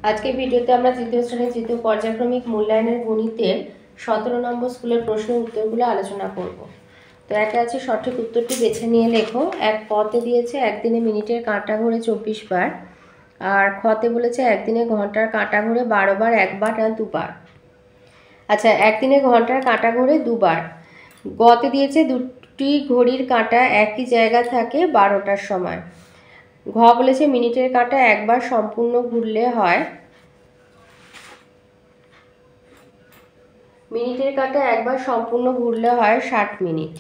আজকে ভিডিওতে আমরা তৃতীয় শ্রেণীর তৃতীয় পর্যায়ক্রমিক মূল্যায়নের গণিতের 17 নম্বর স্কুলের প্রশ্নের উত্তরগুলো আলোচনা করব। তো একে আছে সঠিক উত্তরটি বেছে নিয়ে লেখো। এক কতে দিয়েছে একদিনে মিনিটের কাঁটা ঘোরে 24 বার, আর খতে বলেছে একদিনে ঘন্টার কাঁটা ঘোরে 12 বার, একবার না দুবার। আচ্ছা, একদিনে ঘন্টার কাঁটা ঘোরে দুবার। গতে দিয়েছে দুটি ঘড়ির কাঁটা একই জায়গা থাকে 12টার সময়। ঘ বলেছে মিনিটের কাঁটা একবার সম্পূর্ণ ঘুরলে হয়, মিনিটের কাঁটা একবার সম্পূর্ণ ঘুরলে হয় 60 মিনিট।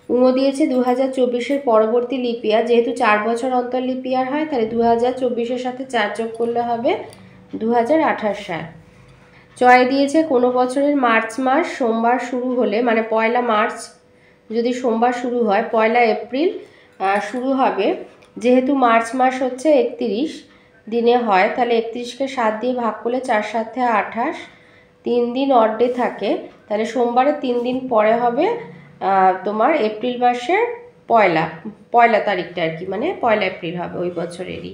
উঙো দিয়েছে 2024-এর পরবর্তী লিপিয়ার, যেহেতু 4 বছর অন্তর লিপিয়ার হয় তাহলে 2024-এর সাথে 4 যোগ করলে হবে 2028 সাল। চয়ে দিয়েছে কোনো বছরের মার্চ মাস সোমবার শুরু হলে, মানে 1 মার্চ যদি সোমবার শুরু হয় 1 এপ্রিল শুরু হবে। যেহেতু মার্চ মাস হচ্ছে 31 দিনে হয় তাহলে 31কে 7 দিয়ে ভাগ করলে 4 7 28, 3 দিন অড ডে থাকে, তাহলে সোমবারের 3 দিন পরে হবে তোমার এপ্রিল মাসের পয়লা তারিখটা আর কি, মানে 1 এপ্রিল হবে ওই বছরেরই।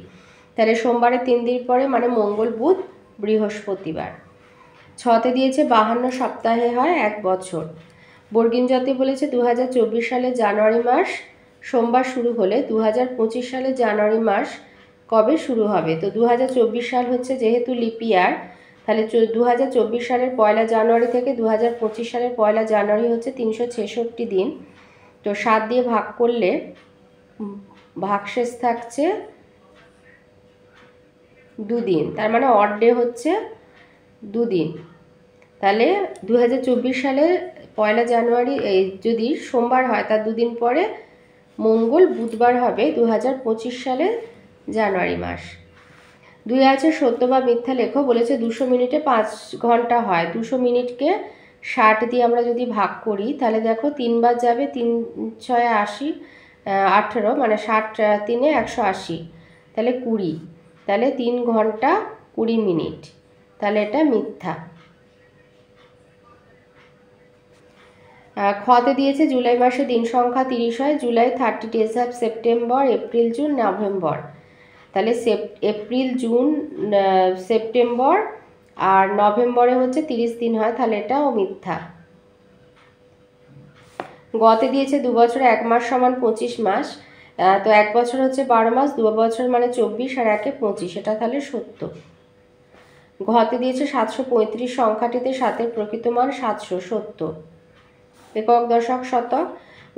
তাহলে সোমবারের 3 দিন পরে মানে মঙ্গল বুধ বৃহস্পতিবার। ছতে দিয়েছে 52 সপ্তাহে হয় 1 বছর। বর্গীন জাতি বলেছে 2024 সালে জানুয়ারি মাস সোমবার শুরু হলে 2025 সালে জানুয়ারি মাস কবে শুরু হবে। তো 2024 সাল হচ্ছে যেহেতু লিপিয়ার, তাহলে 2024 সালের 1 জানুয়ারি থেকে 2025 সালের 1 জানুয়ারি হচ্ছে 366 দিন। তো 7 দিয়ে ভাগ করলে ভাগশেষ থাকছে 2 দিন, তার মানে অড ডে হচ্ছে 2 দিন। তাহলে 2024 সালের 1 জানুয়ারি যদি সোমবার হয় তার 2 দিন পরে মঙ্গল বুধবার হবে 2025 সালের জানুয়ারি মাস। 2 আছে সত্য বা মিথ্যা লেখো। বলেছে 200 মিনিটে 5 ঘন্টা হয়। 200 মিনিটকে 60 দিয়ে আমরা যদি ভাগ করি তাহলে দেখো 3 বার যাবে, 3 6 80 18, মানে 60 3 180, তাহলে 20, তাহলে 3 ঘন্টা 20 মিনিট, তাহলে এটা মিথ্যা। খতে দিয়েছে জুলাই মাসে দিন সংখ্যা 30 হয়। July 30 days of September, April June November, তাহলে এপ্রিল জুন সেপ্টেম্বর আর নভেম্বরে হচ্ছে 30 দিন হয়, তাহলে এটাও মিথ্যা। গতে দিয়েছে 2 বছর 1 মাস সমান 25 মাস। তো 1 বছর হচ্ছে 12 মাস, 2 বছর মানে 24 আর 1 25, এটা তাহলে সত্য। ঘতে দিয়েছে 735 সংখ্যাটিতে 7-এর প্রকৃত মান 700, সত্য। একক দশক শতক।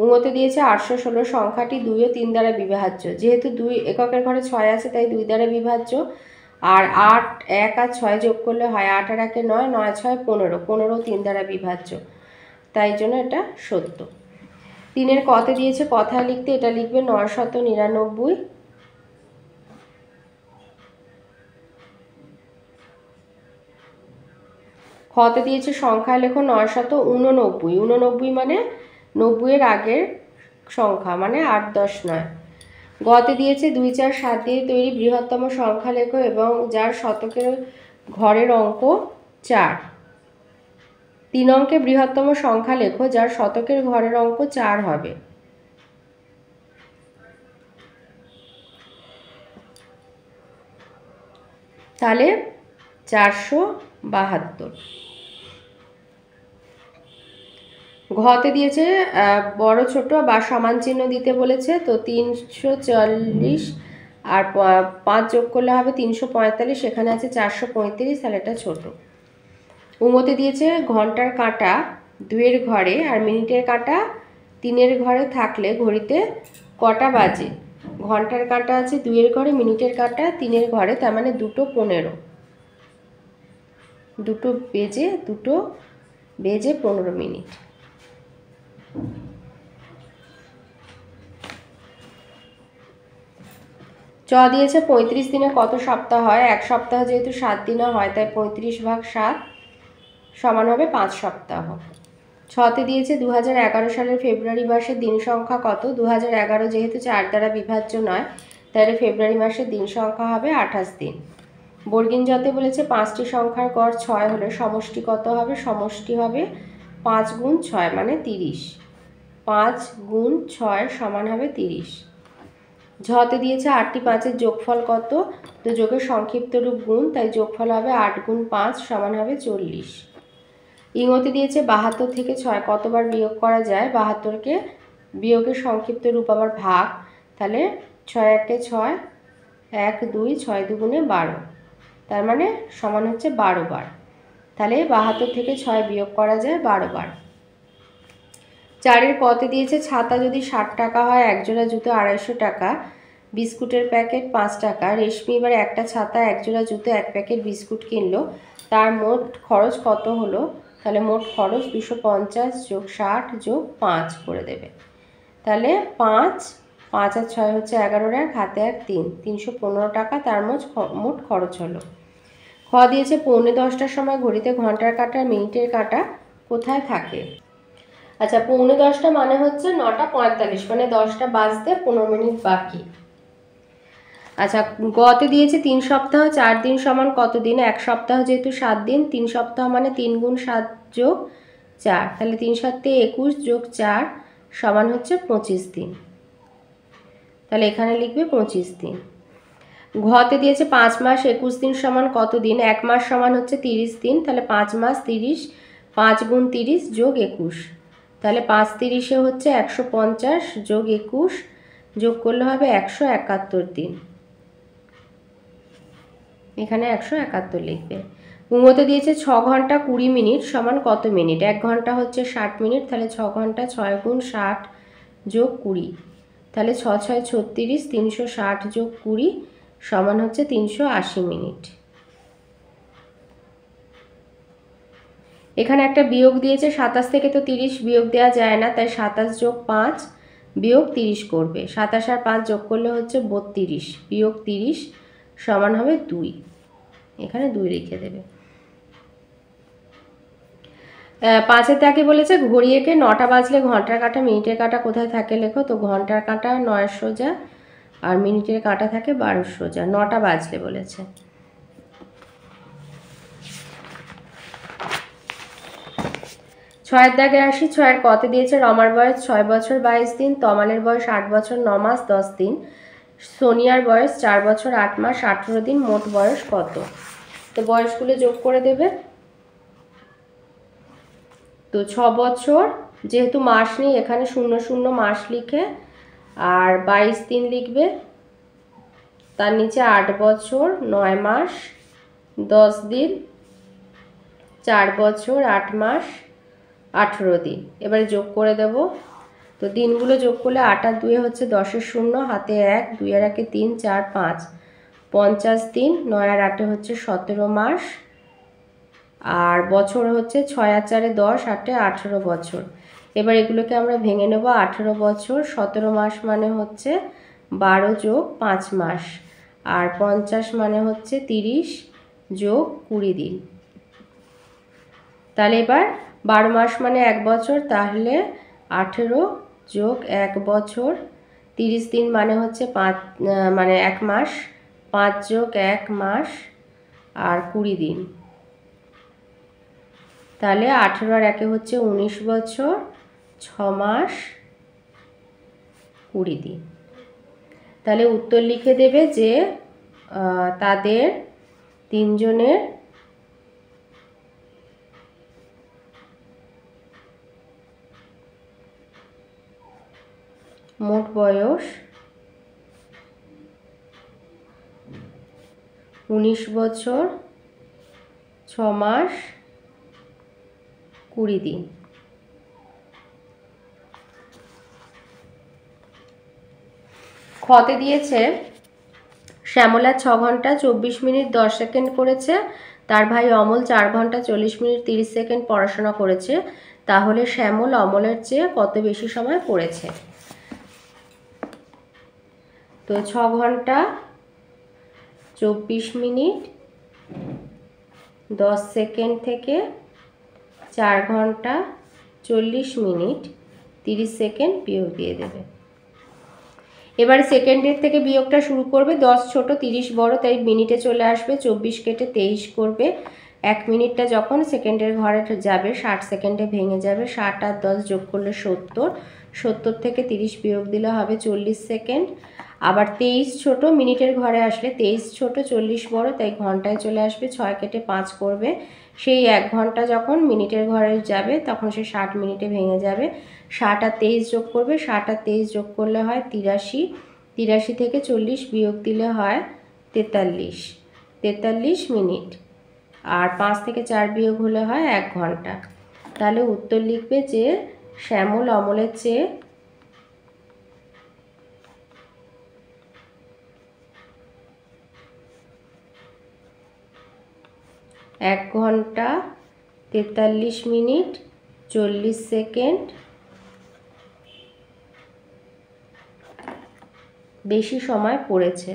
উঙতে দিয়েছে 816 সংখ্যাটি 2 ও 3 দ্বারা বিভাজ্য। যেহেতু 2 এককের ঘরে 6 আছে তাই 2 দ্বারা বিভাজ্য, আর 8 1 আর 6 যোগ করলে হয় 8 আর 1 9, 9 6 15, 15 3 দ্বারা বিভাজ্য, তাই জন্য এটা সত্য। 3-এর কতে দিয়েছে কথায় লিখতে, এটা লিখবে 999। খতে দিয়েছে সংখ্যায় লেখো 989, 89 মানে 90-এর আগের সংখ্যা, মানে 8 10 নয়। গতে দিয়েছে 2 4 7 দিয়ে তৈরি বৃহত্তম সংখ্যা লেখো এবং যার শতকের ঘরের অঙ্ক 4। 3 অঙ্কে বৃহত্তম সংখ্যা লেখো যার শতকের ঘরের অঙ্ক 4 হবে। তাহলে 472। ঘতে দিয়েছে বড় ছোট বা সমান চিহ্ন দিতে বলেছে। তো 340 আর 5 যোগ করলে হবে 345, সেখানে আছে 435, তাহলে এটা ছোট। উঙতে দিয়েছে ঘন্টার কাঁটা 2-এর ঘরে আর মিনিটের কাঁটা 3-এর ঘরে থাকলে ঘড়িতে কটা বাজে। ঘন্টার কাঁটা আছে 2-এর ঘরে, মিনিটের কাঁটা 3-এর ঘরে, তার মানে 2:15, 2 বেজে 15 মিনিট। চ দিয়েছে 35 দিনে কত সপ্তাহ হয়। 1 সপ্তাহ যেহেতু 7 দিনে হয় তাই 35/7 সমান হবে 5 সপ্তাহ। ছতে দিয়েছে 2011 সালের ফেব্রুয়ারি মাসের দিন সংখ্যা কত। 2011 যেহেতু 4 দ্বারা বিভাজ্য নয় তাহলে ফেব্রুয়ারি মাসের দিন সংখ্যা হবে 28 দিন। বর্গীন জতে বলেছে 5টি সংখ্যার গড় 6 হলে সমষ্টি কত হবে। সমষ্টি হবে 5 গুণ 6 মানে 30, 5 গুণ 6 সমান হবে 30। ঝতে দিয়েছে 8টি 5-এর যোগফল কত, তো যোগের সংক্ষিপ্ত রূপ গুণ, তাই যোগফল হবে 8 গুণ 5 সমান হবে 40। ইংতে দিয়েছে 72 থেকে 6 কতবার বিয়োগ করা যায়, 72কে বিয়োগের সংক্ষিপ্ত রূপ আবার ভাগ, তাহলে 6 একে 6, 1 2, 6 দুগুণে 12, তার মানে সমান হচ্ছে 12 বার। তাহলে 72 থেকে 6 বিয়োগ করা যায় 12 বার। 4-এর কতে দিয়েছে ছাতা যদি 60 টাকা হয়, একজোড়া জুতো 250 টাকা, বিস্কুটের প্যাকেট 5 টাকা। রেশমি এবার একটা ছাতা, একজোড়া জুতো, 1 প্যাকেট বিস্কুট কিনলো, তার মোট খরচ কত হলো, তাহলে মোট খরচ 250 যোগ 60 যোগ 5 করে দেবে। তাহলে 5 5 আর 6 হচ্ছে 11 টাকা, হাতে 1 3, 315 টাকা তার মোট খরচ হলো। খ দিয়েছে 9:45টার সময় ঘড়িতে ঘন্টার কাঁটা মিনিটের কাঁটা কোথায় থাকে। আচ্ছা 9:45 মানে হচ্ছে 9:45, মানে 10টা বাজতে 15 মিনিট বাকি। আচ্ছা গতে দিয়েছে 3 সপ্তাহ 4 দিন সমান কত দিন, 1 সপ্তাহ যেহেতু 7 দিন, 3 সপ্তাহ মানে 3 গুণ 7 যোগ 4, তাহলে 3 7 21 যোগ 4 সমান হচ্ছে 25 দিন, তাহলে এখানে লিখবে 25 দিন। ঘতে দিয়েছে 5 মাস 21 দিন সমান কত দিন, 1 মাস সমান হচ্ছে 30 দিন, তাহলে 5 মাস 30, 5 গুণ 30 যোগ 21, তাহলে 5 30-এ হচ্ছে 150 যোগ 21 যোগ করলে হবে 171 দিন, এখানে 171 লিখবে। উঙ্গতে দিয়েছে 6 ঘন্টা 20 মিনিট সমান কত মিনিট, 1 ঘন্টা হচ্ছে 60 মিনিট, তাহলে 6 ঘন্টা 6 গুণ 60 যোগ 20, তাহলে 6 6 36, 360 যোগ 20 সমান হচ্ছে 380 মিনিট। এখানে একটা বিয়োগ দিয়েছে 27 থেকে তো 30 বিয়োগ দেওয়া যায় না, তাই 27 যোগ 5 বিয়োগ 30 করবে, 27 আর 5 যোগ করলে হচ্ছে 32 বিয়োগ 30 সমান হবে 2, এখানে 2 লিখে দেবে। 5-এর তাকে বলেছে ঘড়ি এঁকে 9টা বাজলে ঘন্টার কাঁটা মিনিটের কাঁটা কোথায় থাকে লেখো, তো ঘন্টার কাঁটা 9 সোজা আর মিনিটের কাঁটা থাকে 12 সোজা, 9টা বাজলে বলেছে। 6-এর দাগে আসি, 6-এর কতে দিয়েছে রমার বয়স 6 বছর 22 দিন, তমালের বয়স 8 বছর 9 মাস 10 দিন, সোনিয়ার বয়স 4 বছর 8 মাস 18 দিন, মোট বয়স কত, তো বয়সগুলো যোগ করে দেবে। তো 6 বছর যেহেতু মাস নেই এখানে 0 0 মাস লিখে আর 22 দিন লিখবে, তার নিচে 8 বছর 9 মাস 10 দিন, 4 বছর 8 মাস 18 দিন, এবারে যোগ করে দেব। তো দিনগুলো যোগ করলে 8 আর 2 হচ্ছে 10-এর 0, হাতে 1, 2 আর 1 3, 4 5, 50 দিন, 9 আর 8 হচ্ছে 17 মাস, আর বছর হচ্ছে 6 আর 4 10, 8 18 বছর। এবার এগুলোকে আমরা ভেঙে নেব, 18 বছর 17 মাস মানে হচ্ছে 12 যোগ 5 মাস, আর 50 মানে হচ্ছে 30 যোগ 20 দিন। তাহলে এবার 12 মাস মানে 1 বছর, তাহলে 18 যোগ 1 বছর, 30 দিন মানে হচ্ছে 5 মানে 1 মাস, 5 যোগ 1 মাস আর 20 দিন, তাহলে 18 আর 1 হচ্ছে 19 বছর 6 মাস 20 দিন। তাহলে উত্তর লিখে দেবে যে তাদের তিনজনের মোট বয়স 19 বছর 6 মাস 20 দিন। খতে দিয়েছে শ্যামলা 6 ঘন্টা 24 মিনিট 10 সেকেন্ড করেছে, তার ভাই অমল 4 ঘন্টা 40 মিনিট 30 সেকেন্ড পড়াশোনা করেছে, তাহলে শ্যামল অমলের চেয়ে কত বেশি সময় পড়েছে। তো 6 ঘন্টা 24 মিনিট 10 সেকেন্ড থেকে 4 ঘন্টা 40 মিনিট 30 সেকেন্ড বিয়োগ দিয়ে দেবে। এবারে সেকেন্ডের থেকে বিয়োগটা শুরু করবে, 10 ছোট 30 বড়, তাই মিনিটে চলে আসবে, 24 কেটে 23 করবে, 1 মিনিটটা যখন সেকেন্ডের ঘরে যাবে 60 সেকেন্ডে ভেঙে যাবে, 60 আর 10 যোগ করলে 70, 70 থেকে 30 বিয়োগ দিলে হবে 40 সেকেন্ড। আবার 23 ছোট, মিনিটের ঘরে আসলে 23 ছোট 40 বড়, তাই ঘন্টায় চলে আসবে। 6 কেটে 5 করবে, সেই 1 ঘন্টা যখন মিনিটের ঘরে যাবে তখন সে 60 মিনিটে ভেঙে যাবে। 60 আর 23 যোগ করবে, 60 আর 23 যোগ করলে হয় 83। 83 থেকে 40 বিয়োগ দিলে হয় 43 মিনিট। আর 5 থেকে 4 বিয়োগ হলে হয় 1 ঘন্টা। তাহলে উত্তর লিখবে যে শ্যামল অমলের চেয়ে 1 ঘন্টা 43 মিনিট 40 সেকেন্ড বেশি সময় পড়েছে।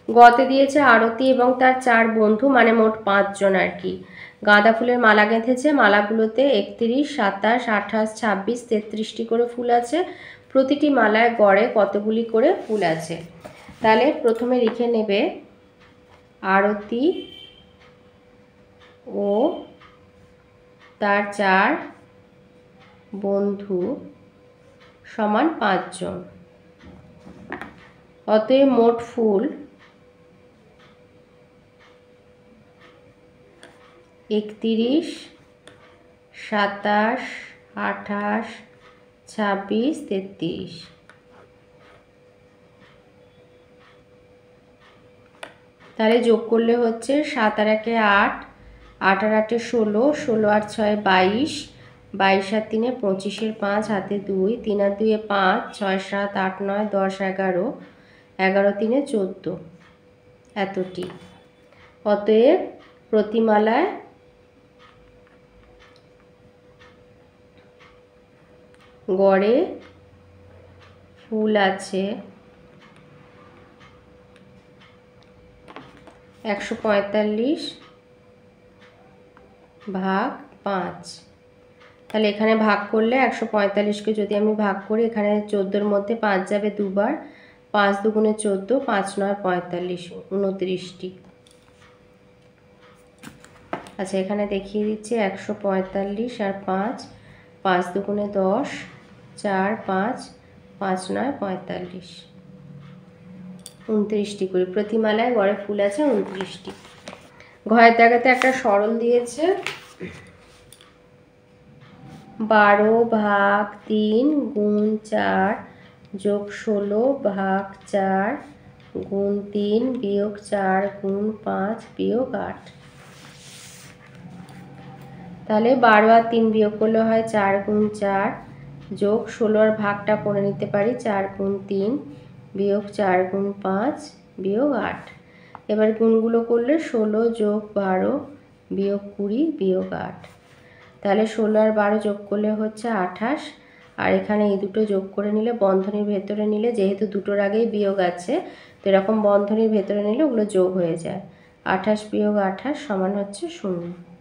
গতে দিয়েছে আরতি এবং তার 4 বন্ধু, মানে মোট 5 জন আর কি। গাঁদা ফুলের মালা গেঁথেছে, মালাগুলোতে 31, 27, 28, 26, 33টি করে ফুল আছে। প্রতিটি মালায় গড়ে কতগুলি করে ফুল আছে। তাহলে প্রথমে লিখে নেবে আরতি ও তার 4 বন্ধু সমান 5 জন। অতএব মোট ফুল 31, 27, 28, 26, 33। তাহলে যোগ করলে হচ্ছে 7 আর 1 8, 8 আর 8 16, 16 আর 6 22, 22 আর 3 25, 5 হাতে 2, 3 আর 2 5, 6 7 8 9 10 11, 11 3 14, এতটি। অতএব প্রতিমালায় গড়ে ফুল আছে 145 ভাগ 5। তাহলে এখানে ভাগ করলে 145কে যদি আমি ভাগ করি, এখানে 14-এর মধ্যে 5 যাবে দুবার, 5 দুগুণে 14, 5 9 45, 29টি। আচ্ছা, এখানে দেখিয়ে দিচ্ছি 145 আর 5, 5 দুগুণে 10, 4 5, 5 9 45, 29টি করে। প্রতিমালায় গড়ে ফুল আছে 29টি। ঘরের জায়গাতে একটা সরল দিয়েছে, 12 ভাগ 3 গুণ 4 যোগ 16 ভাগ 4 গুণ 3 বিয়োগ 4 গুণ 5 বিয়োগ 8। তাহলে 12 আর 3 বিয়োগ করলে হয় 4 গুণ 4 যোগ 16 আর ভাগটা করে নিতে পারি 4 গুণ 3 বিয়োগ 4 গুণ 5 বিয়োগ 8। এবার গুণগুলো করলে 16 যোগ 12 বিয়োগ 20 বিয়োগ 8। তাহলে 16 আর 12 যোগ করলে হচ্ছে 28। আর এখানে এই দুটো যোগ করে নিলে, বন্ধনীর ভেতরে নিলে, যেহেতু দুটোর আগেই বিয়োগ আছে তো এরকম বন্ধনীর ভেতরে নিলে ওগুলো যোগ হয়ে যায়। 28 বিয়োগ 28 সমান হচ্ছে 0।